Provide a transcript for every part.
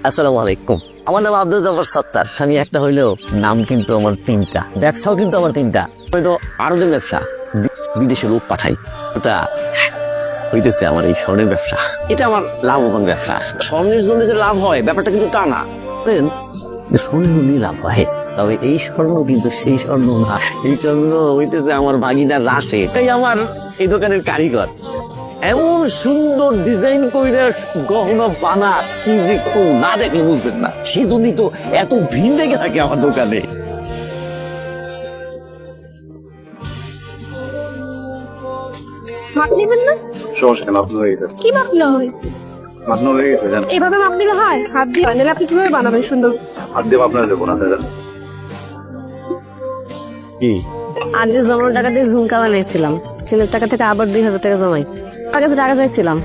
আসসালামু আলাইকুম। আমার নাম আব্দুল জব্বার সত্তার। আমি একটা হইলেও নাম কিন্তু আমার তিনটা, ব্যবসাও কিন্তু আমার তিনটা। হয়তো আরো ব্যবসা, বিদেশে লোক পাঠাই, ওটা হইতেছে আমার এই স্বর্ণের ব্যবসা। এটা আমার লাভবান ব্যবসা। স্বর্ণের জন্য যে লাভ হয় ব্যাপারটা কিন্তু তা না, স্বর্ণের জন্যই লাভ হয়। তবে এই স্বর্ণ কিন্তু সেই স্বর্ণ না, এই স্বর্ণ হইতেছে আমার ভাগিনার রাশে। এটাই আমার এই দোকানের কারিগর। এমন সুন্দর ডিজাইন করে গহনা বানা, কি যে না দেখলে বুঝবেন না। সেজন্যই তো এত ভিড় লেগে থাকে আমার দোকানে। মাপ নিবেন না? সমস্যা নেই, মাপনো হয়ে গেছে। কি মাপ নেওয়া হয়েছে? মাপনো হয়ে গেছে, জান। এভাবে মাপ দিলে হয়? হাত দিয়ে বানালে আপনি কিভাবে বানাবেন সুন্দর? হাত দিয়ে আপনার যাবো না, জান। কি আগে জমানো টাকা দিয়ে ঝুমকা বানাইছিলাম, সিনের টাকা থেকে আবার 2000 টাকা জমাইছি। তার কাছে টাকা চাইছিলাম,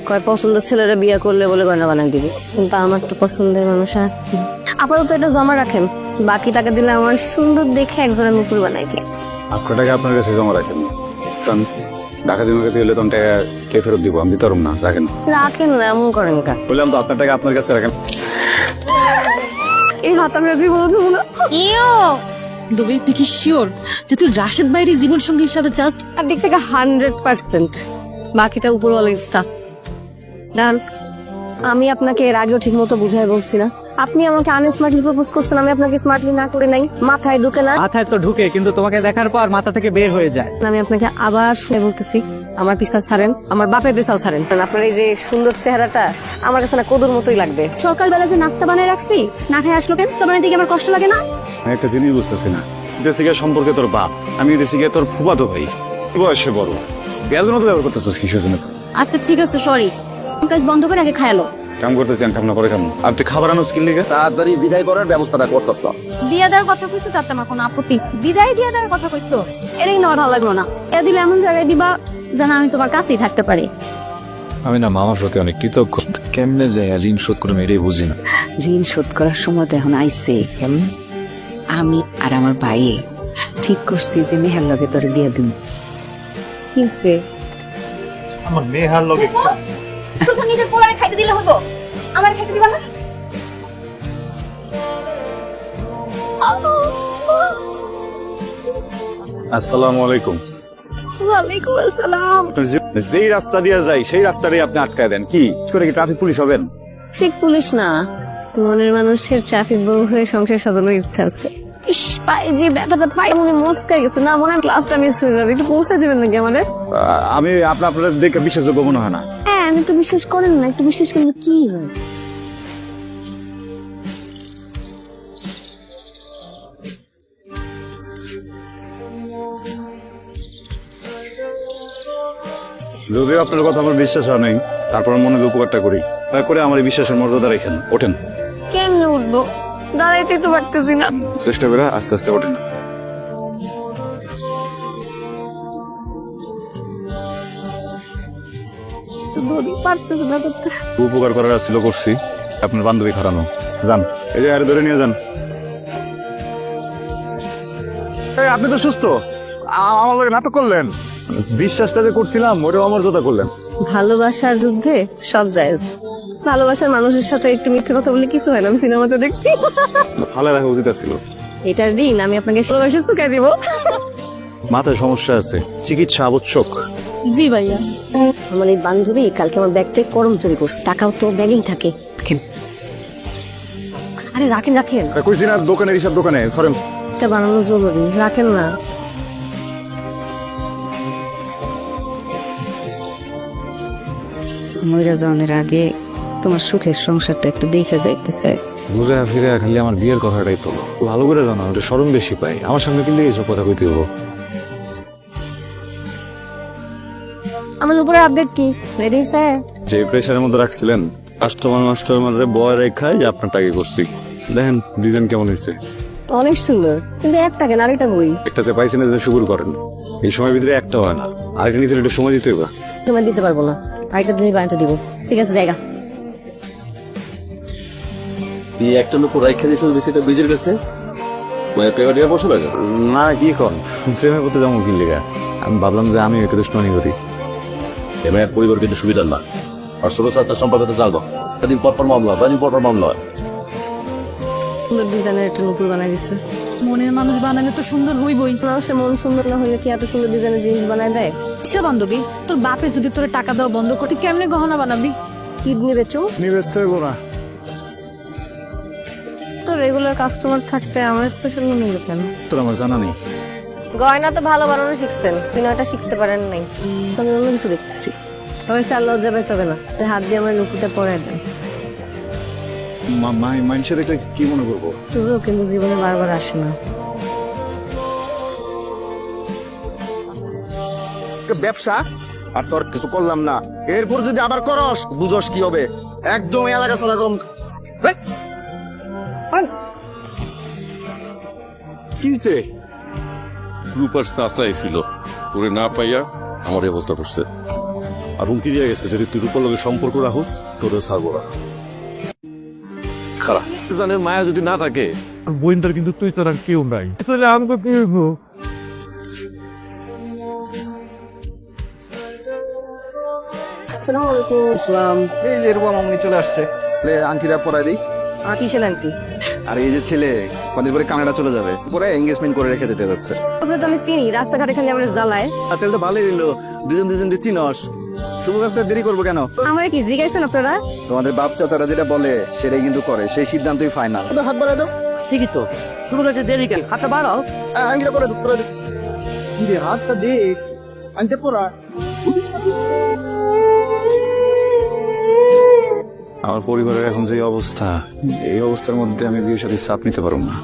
কয় পছন্দের ছেলেরা বিয়ে করলে বলে গয়না বানাই দিবি, কিন্তু আমার তো পছন্দের মানুষ আসছে। আপাতত এটা জমা রাখেন, বাকি টাকা দিলে আমার সুন্দর দেখে একজনের মুকুর বানাই দিই। আপনার টাকা আপনার কাছে জমা রাখেন, কারণ ঢাকা দিন হলে তখন টাকা কে ফেরত দিব, আমি দিতে পারবো না। রাখেন রাখেন না, এমন করেন কা? বললাম তো আপনার টাকা আপনার কাছে রাখেন। এই হাত আমি রাখি বলবো না। তুই কি শিওর যে তুই রাশেদ ভাইয়ের জীবন সঙ্গী হিসাবে চাস? তার দিক থেকে 100%, বাকিটা উপরওয়ালা ইচ্ছা। ডান, আমি আপনাকে এর আগেও ঠিক মতো বুঝাই বলছি না, আপনি আমাকে আনস্মার্টলি প্রপোজ করছেন, আমি আপনাকে স্মার্টলি না করে নাই, মাথায় ঢুকে না। মাথায় তো ঢুকে, কিন্তু তোমাকে দেখার পর মাথা থেকে বের হয়ে যায়। আমি আপনাকে আবার শুনে বলতেছি, আমার পিছা ছাড়েন, আমার বাপের পেছাও ছাড়েন। আপনার এই যে সুন্দর চেহারাটা আমার কাছে না কদুর মতোই লাগবে। সকালবেলা যে নাস্তা বানায় রাখছি, না খাই আসলো কেন? নাস্তা বানাই দিকে আমার কষ্ট লাগে না? আমি একটা জিনিস বুঝতেছি না, দেশে গিয়ে সম্পর্কে তোর বাপ, আমি দেশে গিয়ে তোর ফুফাতো ভাই, বয়সে বড়, বেয়াদের মতো ব্যবহার করতেছিস কিসের জন্য? আচ্ছা ঠিক আছে, সরি, কাজ বন্ধ করে আগে খায়ালো। কাম করতেছি, কাম না করে কেমন? আর তুই খাবার আনো স্কিল লিখে তাড়াতাড়ি বিদায় করার ব্যবস্থাটা করতেছ। দিয়া দেওয়ার কথা কইছো, তাতে আমার কোনো আপত্তি। বিদায় দিয়া দেওয়ার কথা কইছো, এটা কিন্তু আমার ভালো লাগলো না। এ দিলে এমন জায়গায় দিবা যেন আমি তোমার কাছেই থাকতে পারি। আমি না মামার প্রতি অনেক কৃতজ্ঞ। কেমনে যায় ঋণ শোধ করে এটাই বুঝি না। ঋণ শোধ করার সময় তো এখন আইসে। কেমন? আমি আর আমার ভাই ঠিক করছি যে নেহার লগে তোর বিয়া দিব। কি হইছে? আমার নেহার লগে শুধু নিজের পোলারে খাইতে দিলে হতো, আমার খাইতে দিবা না? আসসালামু আলাইকুম। ওয়ালাইকুম আসসালাম। যেই রাস্তা দিয়ে যাই সেই রাস্তাটাই আপনি আটকায় দেন, কি করে? কি ট্রাফিক পুলিশ হবেন? ঠিক পুলিশ না, মনের মানুষের ট্রাফিক বউ হয়ে সংসার সাজানোর ইচ্ছা আছে। ইস, পায়ে যে ব্যথাটা, পায়ে মনে মস্কাই গেছে না, মনে হয় ক্লাসটা মিস হয়ে যাবে। একটু পৌঁছে দিবেন নাকি আমারে? আমি আপনার দেখে বিশ্বাসযোগ্য মনে হয় না। হ্যাঁ, আমি একটু বিশ্বাস করেন না, একটু বিশ্বাস করলে কি হয়? যদিও আপনার কথা আমার বিশ্বাস হয় নাই, তারপর মনে উপকারটা করি, দয়া করে আমার এই বিশ্বাসের মর্যাদা রেখেন। ওঠেন। কেমনে উঠবো? দাঁড়াইতে তো পারতেছি না। চেষ্টা করে আস্তে আস্তে ওঠেন। পারতেছি না করতে। উপকার করার ছিল করছি, আপনার বান্ধবী খারানো। যান, এই যে আরে ধরে নিয়ে যান। আপনি তো সুস্থ, আমার লগে নাটক করলেন। বিশ্বাসটা যে করছিলাম ওটাও অমর্যাদা করলেন। ভালোবাসার যুদ্ধে সব জায়েজ। ভালোবাসার মানুষের সাথে একটু মিথ্যে কথা বলে কিছু হয় না, আমি সিনেমাতে দেখি। ভালো রাখা উচিত ছিল। এটার দিন আমি আপনাকে ভালোবাসা চুকাই দিব। মাথায় সমস্যা আছে, চিকিৎসা আবশ্যক। জি ভাইয়া। আমার এই বান্ধবী কালকে আমার ব্যাগ থেকে করম চুরি করছে, টাকাও তো ব্যাগেই থাকে। রাখেন, আরে রাখেন রাখেন। কইছি না দোকানের হিসাব দোকানে সরেন। এটা বানানো জরুরি, রাখেন না। মইরা যাওয়ার আগে তোমার সুখের সংসারটা একটু দেখে যাইতে চাই। বুঝে ফিরে খালি আমার বিয়ের কথাটাই তো ভালো করে জানো, ওটা শরম বেশি পাই। আমার সামনে কিন্তু এইসব কথা কইতে হবো। আমার উপরে আপডেট কি রেডি স্যার? যে প্রেশারের মধ্যে রাখছিলেন, কাস্টমার বয় রেখায় যে আপনার টাকা করছি, দেখেন ডিজাইন কেমন হয়েছে। অনেক সুন্দর, কিন্তু একটা কেন আরেকটা বই। একটাতে পাইছেন যে শুকুর করেন, এই সময়ের ভিতরে একটা হয় না, আরেকটা নিতে একটু সময় দিতে হবে। তোমায় দিতে পারবো না, আরেকটা জিনিস বানাতে দিব। ঠিক আছে, জায়গা এই একটা লোক রাইখা দিয়েছে বেশিটা ব্রিজের কাছে, বসে লাগে না। কি কন প্রেমে করতে যাবো কি লেগা? আমি ভাবলাম যে আমি একটু দুষ্টমানি করি। এবার পরিবার কিন্তু সুবিধার না, আর ছোট চাচার সম্পর্কে তো জানবো কদিন পর পর মামলা কদিন পর পর মামলা হয়। সুন্দর ডিজাইনের একটা নুপুর বানাই দিছে। মনের মানুষ বানালে তো সুন্দর হইবই। মানুষের মন সুন্দর না হলে কি এত সুন্দর ডিজাইনের জিনিস বানায় দেয়? আচ্ছা বান্ধবী, তোর বাপে যদি তোর টাকা দেওয়া বন্ধ করতে কেমনে গহনা বানাবি? কিডনি বেচো? নিবেস্তে গোনা তো রেগুলার কাস্টমার থাকতে আমার স্পেশাল মনে হলো কেন? তোর আমার জানা নেই। গয়না তো ভালো বানানো শিখছেন, বিনয়টা শিখতে পারেন নাই। আমি অন্য কিছু দেখতেছি। তবে স্যার লজ্জা পেতে হবে না, তাই হাত দিয়ে আমার নুপুরটা পরাই দেন। মানুষের দেখলে কি মনে করবো? সুযোগ কিন্তু জীবনে বারবার আসে না। ব্যবসা আর তোর কিছু করলাম না, এরপর যদি আবার করস বুঝস কি হবে। একদম এলাকা চলা কম। কিসে রূপার চাচাই ছিল, তোরে না পাইয়া আমার এই অবস্থা করছে। আর হুমকি দিয়ে গেছে যদি তুই রূপার লগে সম্পর্ক রাখুস তোর ছাড়বো না। খারাপ জানের মায়া যদি না থাকে, বইনটার কিন্তু তুই তোর আর কেউ নাই আসলে আমাকে কি হইবো? আসসালামু আলাইকুম। ইসলাম এই যে এরকম মামনি চলে আসছে। আংটিটা পরাই দিই। আর কিসের আন্টি? আর এই যে ছেলে কদিন পরে কানাডা চলে যাবে, পরে এঙ্গেজমেন্ট করে রেখে দিতে যাচ্ছে। আপনার তো আমি চিনি, রাস্তাঘাটে খালি আমার জ্বালায়। তাহলে তো ভালোই হইলো, দুজন দুজন চিনস। শুভ কাজটা দেরি করবো কেন? আমার কি জিজ্ঞাসেন আপনারা? তোমাদের বাপ চাচারা যেটা বলে সেটাই কিন্তু করে, সেই সিদ্ধান্তই ফাইনাল। হাত বাড়াই দাও। ঠিকই তো, শুরু করতে দেরি কেন? হাতটা বাড়াও। আংটিটা পরে দাও, পরে দাও। কি রে, হাতটা দেখ, আনতে পড়া। আমার পরিবারের এখন যে অবস্থা, এই অবস্থার মধ্যে আমি বিয়ের সাথে চাপ নিতে পারবো না।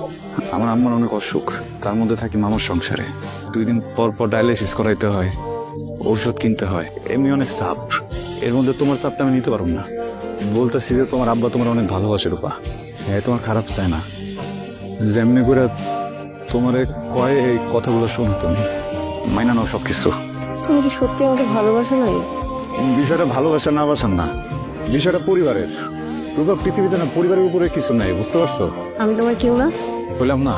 আমার আম্মার অনেক অসুখ, তার মধ্যে থাকি মামার সংসারে। 2 দিন পর পর ডায়ালিসিস করাইতে হয়, ঔষধ কিনতে হয়, এমনি অনেক চাপ। এর মধ্যে তোমার চাপটা আমি নিতে পারবো না। বলতেছি যে তোমার আব্বা তোমার অনেক ভালোবাসে রূপা, হ্যাঁ তোমার খারাপ চায় না। যেমনি করে তোমার কয় এই কথাগুলো শোনো, তুমি মাইনা নাও সবকিছু। তুমি কি সত্যি আমাকে ভালোবাসো নাই? বিষয়টা ভালোবাসা না বাসার না, বিষয়টা পরিবারের। রূপা পৃথিবীতে না পরিবারের উপরে কিছু নাই, বুঝতে পারছো? আমি তোমার কেউ না? বললাম না,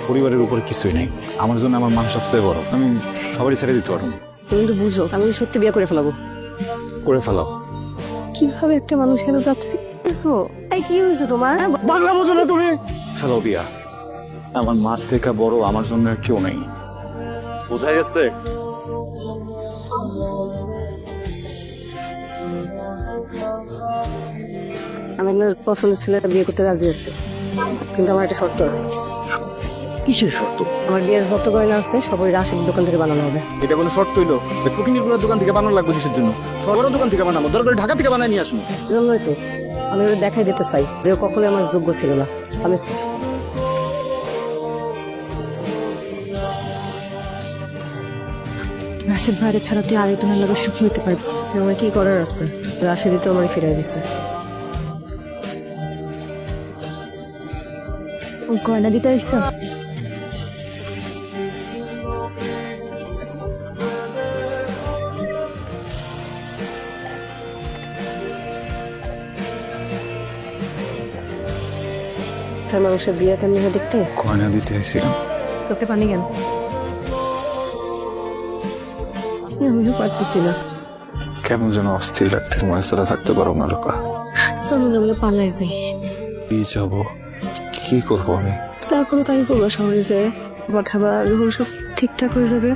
পরিবারের উপরে কিছুই নেই। আমার জন্য আমার মা সবচেয়ে বড়, আমি সবারই ছেড়ে দিতে পারবো। তুমি তো বুঝো আমি সত্যি বিয়ে করে ফেলাবো। করে ফেলাও। কিভাবে একটা মানুষ এত যাত্রী? এই কি হয়েছে তোমার? বাংলা বোঝো না তুমি? ফেলাও বিয়া। আমার মার থেকে বড় আমার জন্য আর কেউ নেই, বোঝা গেছে? আমি আপনার পছন্দের ছেলেটা বিয়ে করতে রাজি আছি, কিন্তু আমার একটা শর্ত আছে। কিসের শর্ত? আমার বিয়ের যত গয়না আছে সবই রাশের দোকান থেকে বানানো হবে। এটা কোনো শর্ত হইলো? ফকিনিরপুরের দোকান থেকে বানানো লাগবে কিসের জন্য? বড় দোকান থেকে বানাবো, দরকার ঢাকা থেকে বানাই নিয়ে আসবো। জন্যই তো আমি ওরা দেখাই দিতে চাই যে ও কখনোই আমার যোগ্য ছিল না। আমি রাশেদ ভাইরে ছাড়া তুই আরেকজনের লগে সুখী হতে পারবি। আমার কি করার আছে? রাশেদই তো আমার ফিরাই দিছে। ও গয়না দিতে আসছ? তার মানুষের বিয়ে কেমনি হয় দেখতে? গয়না দিতে এসেছিলাম। চোখে পানি কেন? আমিও পারতেছি না। কেমন যেন অস্থির লাগতে, তোমার সাথে থাকতে পারো না রূপা। চলুন আমরা পালাই যাই। কি যাবো, কি করবো আমি? যা করো তাই করবো, শহরে যে আবার খাবার যখন সব ঠিকঠাক হয়ে যাবে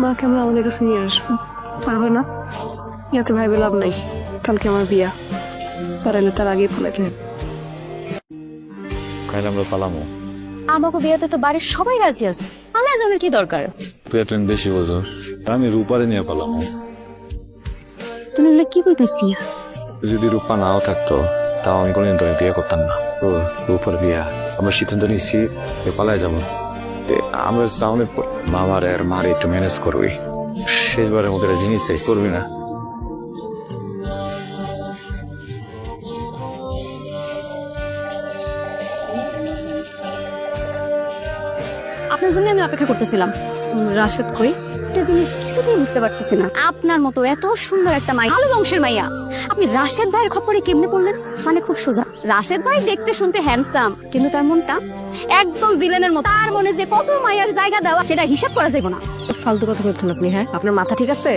মাকে আমরা আমাদের কাছে নিয়ে আসবো। পারবে না? ইয়াতে ভাইবে লাভ নাই, কালকে আমার বিয়া, পারাইলে তার আগেই ফেলাইতে। খাইলে আমরা পালামো। আমাকে বিয়েতে তো বাড়ির সবাই রাজি আছে, আমার জনের কি দরকার? তুই একটু বেশি বোঝস, আমি রূপারে নিয়ে পালামো। তুমি এগুলো কি কইতেছি? যদি রূপা নাও থাকতো তাও আমি কোনদিন তোকে বিয়ে করতাম না। তো রূপার বিয়া আমরা সিদ্ধান্ত নিচ্ছি পালায় যাবো। আমরা সামনে মামার আর মারে একটু ম্যানেজ করবি, শেষবারের মতো একটা জিনিস চাই, করবি না? আপনার জন্য আমি অপেক্ষা করতেছিলাম। রাশেদ কই? একটা জিনিস কিছুতেই বুঝতে পারতেছি না, আপনার মতো এত সুন্দর একটা মাইয়া, ভালো বংশের মাইয়া, আপনি রাশেদ ভাইয়ের খপ্পরে কেমনে পড়লেন? মানে খুব সোজা, রাশেদ ভাই দেখতে শুনতে হ্যান্ডসাম, কিন্তু তার মনটা একদম ভিলেনের মতো। তার মনে যে কত মাইয়ার জায়গা দেওয়া সেটা হিসাব করা যাবে না। ফালতু কথা বলছেন আপনি, হ্যাঁ? আপনার মাথা ঠিক আছে?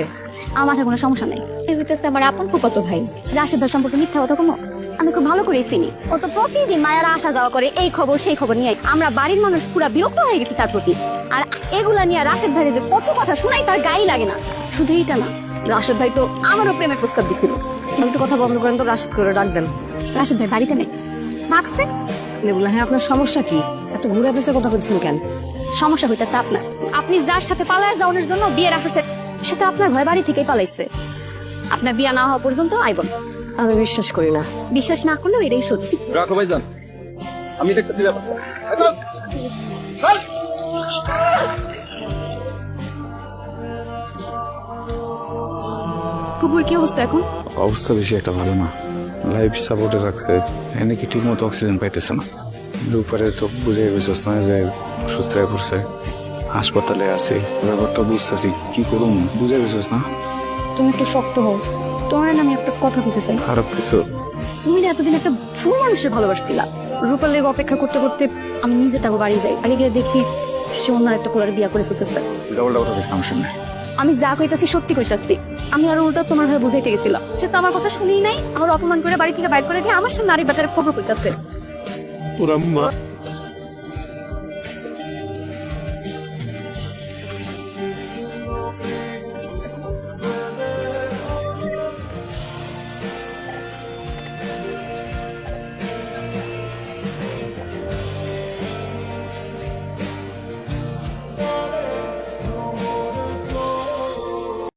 আমার মাথায় কোনো সমস্যা নেই। এই হইতেছে আমার আপন ফুফাতো ভাই। রাশেদ ভাই সম্পর্কে মিথ্যা কথা কোনো আমি খুব ভালো করে চিনি। ও তো প্রতিদিন মায়েরা আসা যাওয়া করে, এই খবর সেই খবর নিয়ে। আমরা বাড়ির মানুষ পুরা বিরক্ত হয়ে গেছি তার প্রতি। আর এগুলা নিয়ে রাশেদ ভাইয়ের যে কত কথা শুনাই তার গায়ে লাগে না। শুধু এইটা না, রাশেদ ভাই তো আমারও প্রেমের প্রস্তাব দিছিল। ফালতু কথা বন্ধ করেন তো, রাশিদ করে ডাক দেন। রাশেদ ভাই বাড়িতে নেই, ডাকছে। নেবুলা, হ্যাঁ আপনার সমস্যা কি? এত ঘুরে পেঁচে কথা বলছেন কেন? সমস্যা হইতেছে আপনার। আপনি যার সাথে পালায় যাওয়ানোর জন্য বিয়ের আসছে, সে তো আপনার ভয় বাড়ি থেকেই পালাইছে। আপনার বিয়ে না হওয়া পর্যন্ত আইবন। আমি বিশ্বাস করি না। বিশ্বাস না করলেও এটাই সত্যি। রাখো ভাইজান, আমি দেখতেছি ব্যাপার। কুকুর কি অবস্থা এখন? অবস্থা বেশি একটা ভালো না, লাইফ সাপোর্টে রাখছে, এনে কি ঠিক মতো অক্সিজেন পাইতেছে না। রূপারে তো বুঝে বুঝছ না যে সুস্থ হয়ে পড়ছে, হাসপাতালে আছে, ব্যাপারটা বুঝতেছি কি করুন, বুঝে বুঝছ না। তুমি একটু শক্ত হও, তোমার না আমি একটা কথা বলতে চাই। খারাপ কিছু তুমি না এতদিন একটা ফুল মানুষের ভালোবাসছিলা। রূপার লেগে অপেক্ষা করতে করতে আমি নিজে তাকে বাড়ি যাই, বাড়ি গিয়ে দেখি সে অন্য একটা পোলার বিয়ে করে ফেলতেছে। ডাবলটা কথা বেশি আমার সামনে। আমি যা কইতাছি সত্যি কইতাছি। আমি আর উল্টা তোমার হয়ে বুঝাইতে গেছিলাম, সে তো আমার কথা শুনেই নাই। আমার অপমান করে বাড়ি থেকে বাইর করে দিয়ে আমার সামনে নারী ব্যাটারে খবর কইতাছে। তোর আম্মা